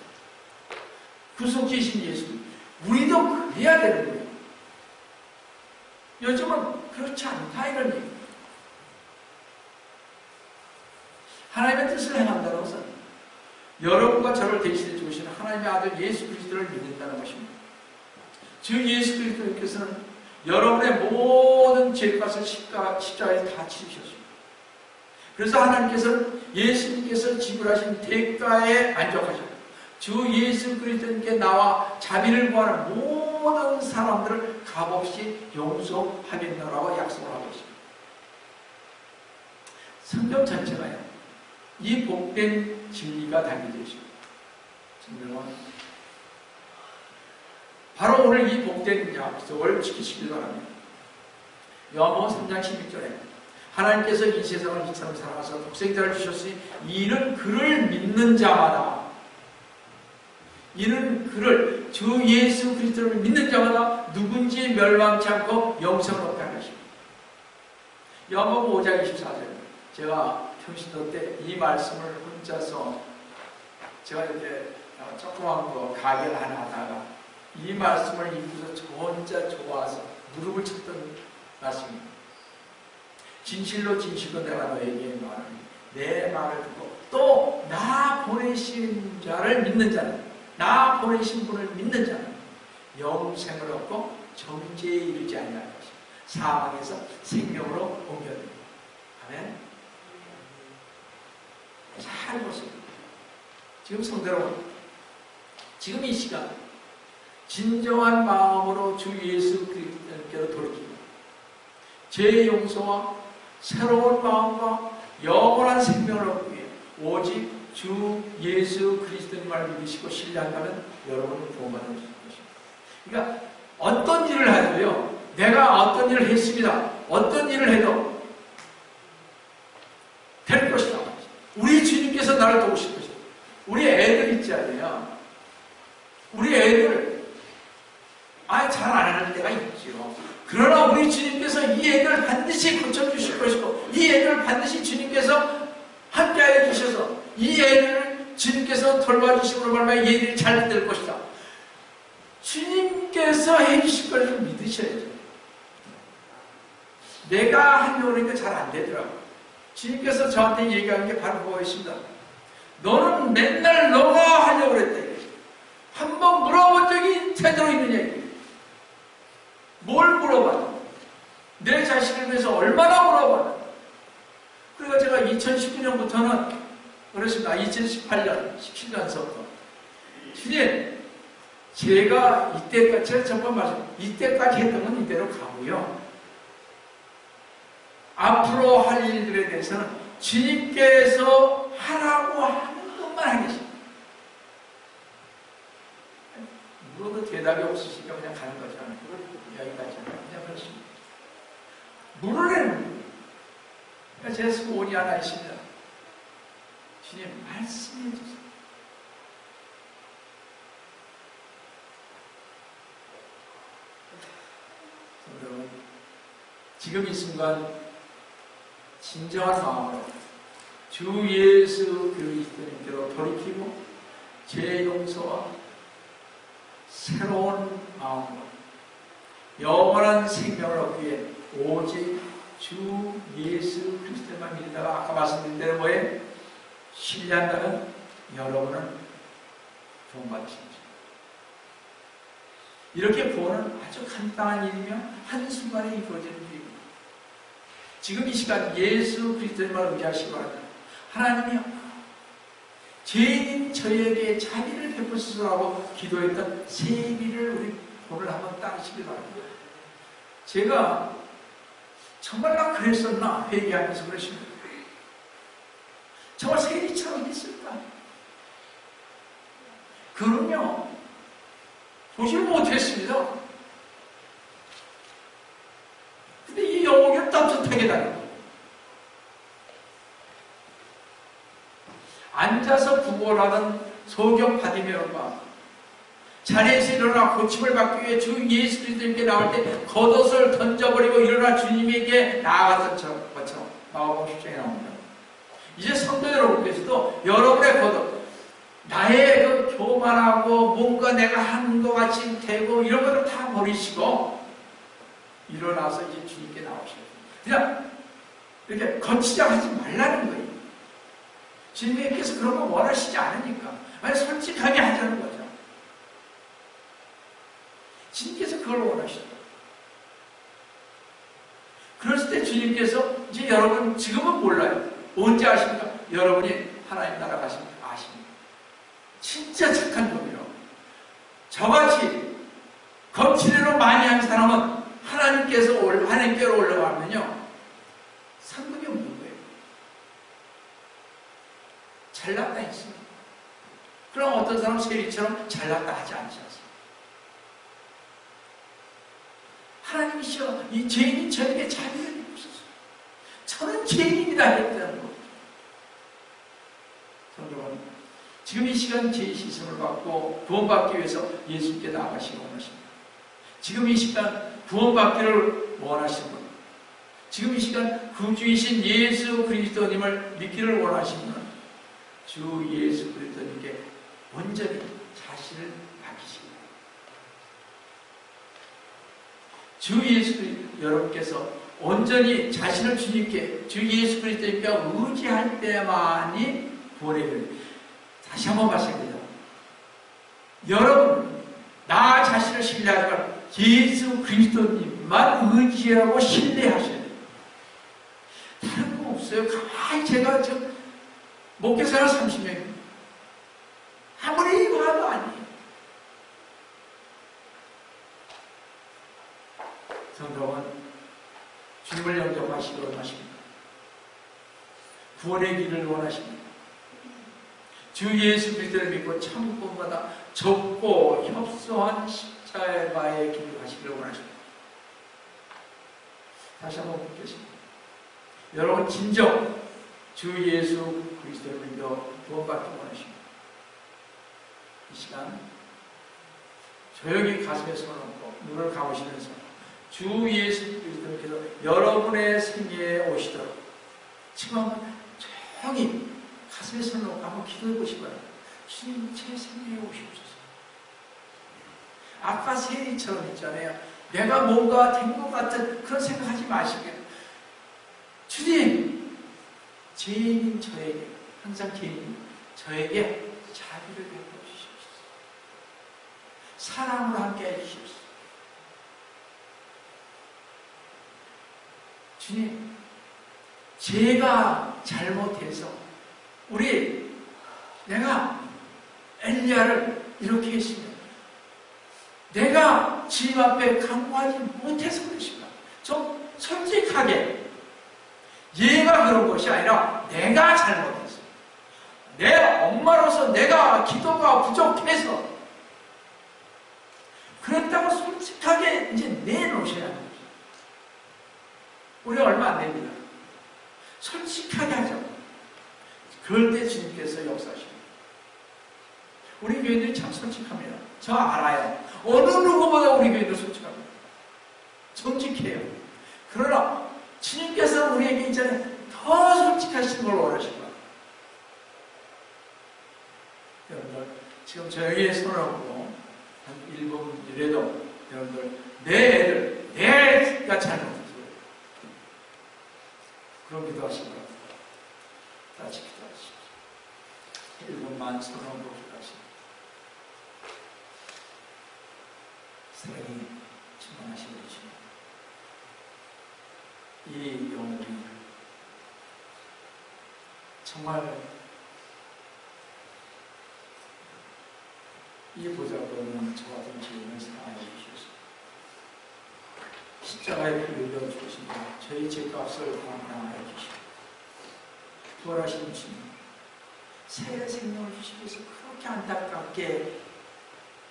구속주이신 예수. 우리도 그래야 되는 거예요. 요즘은 그렇지 않다 이런 얘기예요. 하나님의 뜻을 행한다는 것은 여러분과 저를 대신해 주시는 하나님의 아들 예수 그리스도를 믿는다는 것입니다. 주 예수 그리스도께서는 여러분의 모든 죄값을 십자가에 다 치르셨습니다. 그래서 하나님께서는 예수님께서 지불하신 대가에 만족하셨고 주 예수 그리스도께 나와 자비를 구하는 모든 사람들을 값없이 용서하겠노라고 약속을 하고 있습니다. 성경 전체가요, 이 복된 진리가 담겨져 있습니다. 바로 오늘 이 복된 약속을 지키시길 바랍니다. 요한복음 3장 16절에 하나님께서 이 세상을 이처럼 사랑하사 독생자를 주셨으니 이는 그를 믿는 자마다, 이는 그를 주 예수 그리스도를 믿는 자마다 누군지 멸망치 않고 영생을 얻게 하는 것입니다. 요한복음 5장 24절, 제가 평신도 때 이 말씀을 혼자서 제가 이렇게 조그만 거 가게를 하나 하다가 이 말씀을 읽고서 저 혼자 좋아서 무릎을 쳤던 말씀입니다. 진실로 진실로 내가 너에게 말하니 내 말을 듣고 또 나 보내신 자를 믿는 자는, 나 보내신 분을 믿는 자는 영생을 얻고 정죄에 이르지 아니할 것이다. 사망에서 생명으로 옮겨듭니다. 아멘. 잘 보세요. 지금 성도 여러분, 지금 이 시간 진정한 마음으로 주 예수 그리스도께로 돌이키고 죄의 용서와 새로운 마음과 영원한 생명을 얻기 위해 오직 주 예수 그리스도님을 믿으시고 신뢰한다면 여러분은 구원받을 수 있는 것입니다. 그러니까 어떤 일을 해도요, 내가 어떤 일을 했습니다. 어떤 일을 해도 될 것이다. 우리 주님께서 나를 도우실 것이다. 우리 애들 있잖아요. 우리 애들 잘 안 하는 때가 있죠. 그러나 우리 주님께서 이 애들 반드시 고쳐주실 것이고 이 애들 반드시 주님께서 함께하여 주셔서 이 애들을 주님께서 돌봐주심으로 말미암아 이 애들이 잘 될 것이다. 주님께서 해주실 것을 믿으셔야죠. 내가 하려고 하니까 잘 안 되더라고요. 주님께서 저한테 얘기하는 게 바로 그거였습니다. 너는 맨날 너가 하려고 그랬다. 한번 물어본 적이 제대로 있느냐. 뭘 물어봐? 내 자신을 위해서 얼마나 물어봐? 그러니까 제가 2019년부터는 그렇습니다. 2018년, 17년서부터 주님, 제가 이때까지, 제가 정말 말씀, 이때까지 했던 건 이대로 가고요. 앞으로 할 일들에 대해서는 주님께서 하라고 하는 것만 하겠습니다. 물어도 대답이 없으시니까 그냥 가는 거죠. 여기까지 그냥 그렇습니다. 물으려는 거예요. 제 소원이 하나 있습니다. 주님 말씀해 주세요. 여러분, 지금 이 순간 진정한 마음으로 주 예수 그리스도님께로 돌이키고 죄 용서와 새로운 마음으로 영원한 생명을 얻기 위해 오직 주 예수 그리스도만 믿다가 아까 말씀드린 대로 뭐에 신뢰한다면 여러분은 구원받으십니다. 이렇게 구원은 아주 간단한 일이며 한순간에 이루어지는 일입니다. 지금 이 시간 예수 그리스도님을 의지하시기 바랍니다. 하나님이여, 죄인인 저에게 자비를 베푸소서라고 기도했던 세미를 우리 오늘 한번 따르시기 바랍니다. 제가 정말 나 그랬었나 회개하면서 그러십니다. 정말 세리처럼 했을까? 그럼요, 보질 못했습니다. 근데 이 영혼이 땀뜻하게 다니고 앉아서 구걸하는 소경 바디메오가 자리에서 일어나 고침을 받기 위해 주 예수 그리스도님께 나올 때 겉옷을 던져버리고 일어나 주님에게 나아갔던 것처럼 마가복음 10장에 나옵니다. 이제 성도 여러분께서도 여러분의 겉옷, 나의 그 교만하고 뭔가 내가 하는 것 같이 되고 이런 것을 다 버리시고 일어나서 이제 주님께 나오셔야 돼요. 그냥 이렇게 거치자 하지 말라는 거예요. 주님께서 그런 거 원하시지 않으니까. 아니, 솔직하게 하자는 거죠. 주님께서 그걸 원하시죠. 그랬을 때 주님께서 이제 여러분 지금은 몰라요. 언제 아십니까? 여러분이 하나님 나라 가십니까? 아십니다. 진짜 착한 놈이요. 저같이 거칠애로 많이 한 사람은 하나님께로 올라가면요 상급이 없는 거예요. 잘났다 했습니다. 그럼 어떤 사람은 세리처럼 잘났다 하지 않지 않습니까? 하나님이시여, 이 죄인이 저에게 자비를 베푸소서. 저는 죄인입니다 했다는 거. 성도는 지금 이 시간 죄의 씻음을 받고 구원받기 위해서 예수님께 나아가시기 원하십니다. 지금 이 시간 구원받기를 원하시는 분, 지금 이 시간 구주이신 예수 그리스도님을 믿기를 원하시는 분, 주 예수 그리스도님께 온전히 자신을 맡기시기 바랍니다. 주 예수 그리스도 여러분께서 온전히 자신을 주님께, 주 예수 그리스도님께 의지할 때만이 구원의 길. 다시 한번 말씀드립니다. 여러분, 나 자신을 신뢰하지 말고 예수 그리스도님만 의지하고 신뢰하셔야 돼요. 다른 거 없어요. 가만히 제가 지금 목회사를 30년입니다. 아무리 봐도 아니에요. 성도는 주님을 영접하시기 원하십니다. 구원의 길을 원하십니다. 주 예수 그리스도를 믿고 천국보다 좁고 협소한 십자가의 길을 가시기를 원하십니다. 다시 한번 묻겠습니다. 여러분 진정 주 예수 그리스도를 믿어 구원받기 원하십니다. 이 시간 조용히 가슴에 손을 얹고 눈을 감으시면서 주 예수 그리스도께서 여러분의 생애에 오시도록 지금 한번 조용히 가슴에 손을 얹고 한번 기도해 보시기 바랍니다. 주님, 제 생애에 오시옵소서. 아까 세리처럼 있잖아요. 내가 뭔가 된 것 같은 그런 생각하지 마시고요. 주님, 죄인인 저에게, 항상 죄인인 저에게 자비를 베풀어 주시옵소서. 사랑으로 함께 해주시옵소서. 주님, 제가 잘못해서 내가 엘리야를 이렇게 했습니다. 내가 주님 앞에 간구하지 못해서 그러십니다. 좀 솔직하게, 얘가 그런 것이 아니라 내가 잘못했어. 내 엄마로서 내가 기도가 부족해서 그랬다고 솔직하게 이제 내놓으셔야 합니다. 우리 얼마 안 됩니다. 솔직하게 하자고. 그럴 때 주님께서 역사하십니다. 우리 교인들이 참 솔직합니다. 저 알아요. 어느 누구보다 우리 교인들 솔직합니다. 정직해요. 그러나 주님께서 우리에게 이제는 더 솔직하신 걸 원하십니다. 여러분들 지금 저에게 손을 얹고 한 1분 이래도 여러분들 내 애들 내가 잘못했어요. 그런 기도하시기 바랍니다. 같이 기도하십시오. 1분만 손을 얹고 기도하십니다. 사랑이 충만하신 주님, 이 영혼이 정말 이 보잘것없는 저 같은 죄인을 사랑해 주셔서 십자가에 피 흘려 주시며 저희 죄값을 감당하여 주시고 부활하신 주님 새 생명을 주시기 위해서 그렇게 안타깝게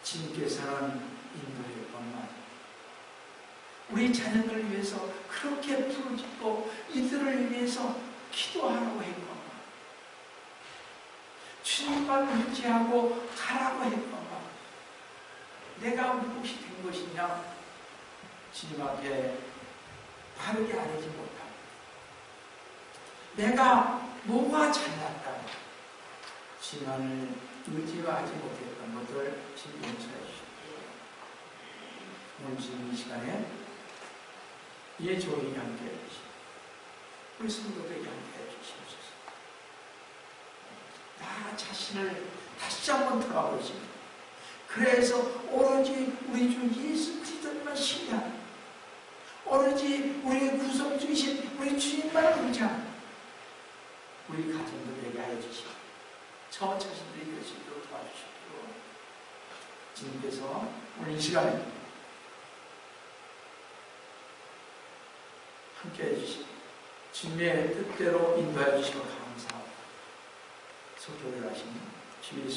주님께서는 인도했건만 우리 자녀들을 위해서 그렇게 부르짖고 이들을 위해서 기도하라고 했건만 주님만 의지하고 가라고 했건만 내가 무엇이 된 것이냐 주님 앞에 바르게 아뢰지 못하고 내가 뭐가 잘났다고 주님만을 의지하지 못했던 것을 주님 용서해 주시고 오늘 주님 이 시간에 이에 조용히 함께해 주시고 우리 성도들에게 함께해 주시옵소서. 나 자신을 다시 한번 돌아보시고 그래서 오로지 우리 주 예수 그리스도만 신뢰하는 오로지 우리의 구속주이신 우리 주님만을 의지하는 우리 가정들에게 하여 주시고 저 자신들이 그럴 수 있도록 도와주시고 주님께서 오늘 이 시간에 함께해 주시고 주님의 뜻대로 인도해 주시고 감사하고 속도를 하시는 주의